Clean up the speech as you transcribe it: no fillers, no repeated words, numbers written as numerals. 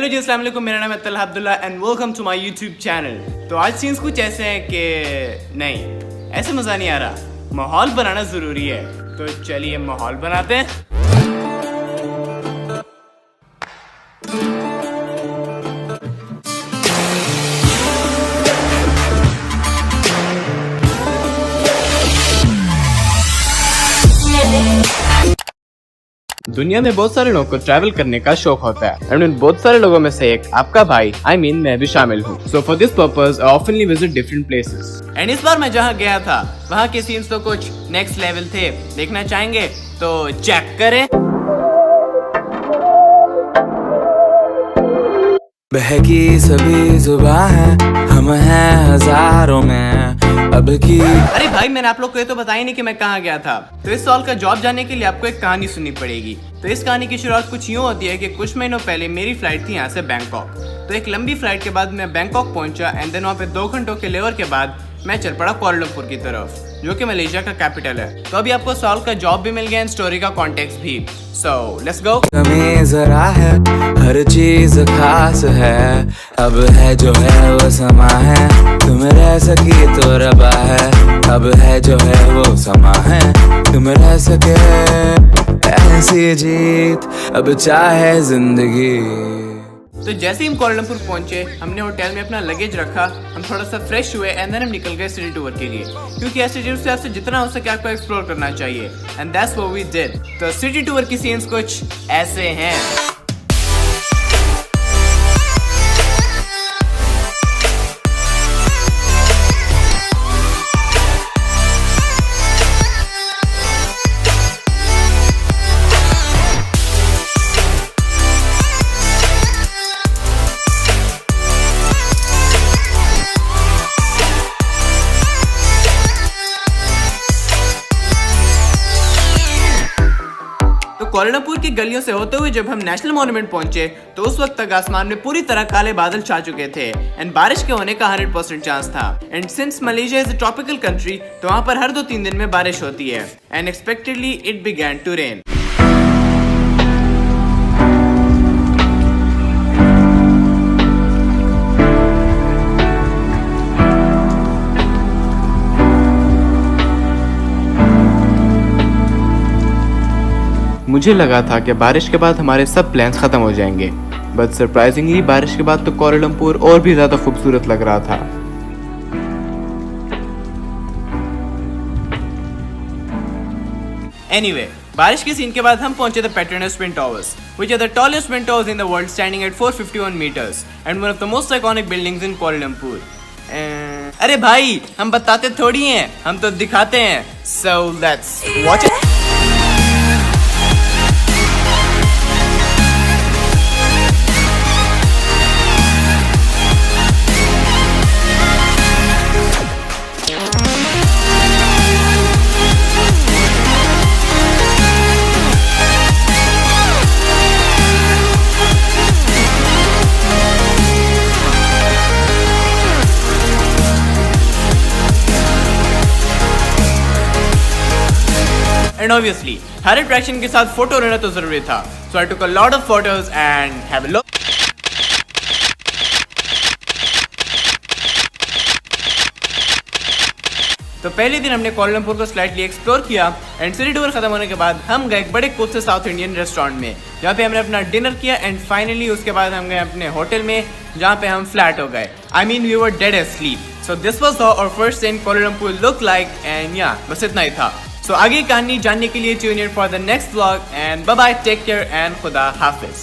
Hello जी, अस्सलाम वालेकुम। मेरा नाम है Talha Abdullah and welcome to my YouTube channel. तो आज सीन्स कुछ ऐसे हैं कि नहीं, ऐसे मज़ा नहीं आ रहा, माहौल बनाना ज़रूरी है। तो चलिए माहौल बनाते हैं। दुनिया में बहुत सारे लोगों को ट्रैवल करने का शौक होता है एंड उन बहुत सारे लोगों में से एक आपका भाई मैं भी शामिल हूँ। So for this purpose I ऑफनली visit different places and इस बार मैं जहाँ गया था वहाँ के सीन्स तो कुछ नेक्स्ट लेवल थे। देखना चाहेंगे तो चेक करें। बहकी सभी जुबां है, हम हैं हजारों में अब की। अरे भाई, मैंने आप लोग को ये तो बताया नहीं कि मैं कहाँ गया था। तो इस साल का जॉब जाने के लिए आपको एक कहानी सुननी पड़ेगी। तो इस कहानी की शुरुआत कुछ यूँ होती है कि कुछ महीनों पहले मेरी फ्लाइट थी यहाँ से बैंकॉक। तो एक लंबी फ्लाइट के बाद मैं बैंकॉक पहुंचा एंड देन वहाँ पे 2 घंटों के लेवर के बाद मैं चल पड़ा कुआलालंपुर की तरफ, जो कि मलेशिया का कैपिटल है। तो अभी आपको साल का जॉब भी मिल गया एंड स्टोरी का कॉन्टेक्स्ट भी। So let's go. कमी जरा है, हर चीज खास है, अब है जो है वो समा है, तुम रह सकी तो रबा है, अब है जो है वो समा है, तुम रह सके ऐसी जीत, अब चाहे जिंदगी। तो जैसे ही हम कुआलालंपुर पहुंचे, हमने होटल में अपना लगेज रखा, हम थोड़ा सा फ्रेश हुए एंड देन हम निकल गए सिटी टूर के लिए, क्योंकि ऐसे ट्रिप से आपसे जितना हो सके आपको एक्सप्लोर करना चाहिए and that's what we did. तो सिटी टूर की सीन्स कुछ ऐसे हैं। कुआलालंपुर की गलियों से होते हुए जब हम नेशनल मॉन्यूमेंट पहुंचे तो उस वक्त तक आसमान में पूरी तरह काले बादल छा चुके थे एंड बारिश के होने का 100% चांस था। And since Malaysia is a tropical country, तो वहां पर हर 2-3 दिन में बारिश होती है and expectedly it began to rain. मुझे लगा था कि बारिश के बाद हमारे सब प्लान्स खत्म हो जाएंगे, बट सरप्राइजिंगली बारिश के बाद तो कुआलालंपुर और भी ज्यादा खूबसूरत लग रहा था। Anyway, बारिश के सीन के बाद हम पहुंचे थे Petronas twin towers, which are the tallest twin towers in the world, standing at 451 meters and one of the most iconic buildings in Kuala Lumpur. अरे भाई, हम बताते थोड़ी हैं, हम तो दिखाते हैं। So let's watch it. And obviously, her attraction के साथ फोटो लेना तो जरूरी था। So I took a lot of photos and have a look. तो पहले दिन हमने कुआलालंपुर को स्लाइटली एक्सप्लोर किया एंड सिटी टूर खत्म होने के बाद हम गए एक बड़े खूब से साउथ इंडियन रेस्टोरेंट में, जहाँ पे हमने अपना डिनर किया एंड फाइनली उसके बाद हम गए अपने होटल में, जहाँ पे हम फ्लैट हो गए। we were dead asleep. So this was how our first day in Kuala Lumpur looked like and yeah, बस इतना ही था। So आगे कहानी जानने के लिए tune in for the next vlog and bye bye, take care and खुदा हाफिज।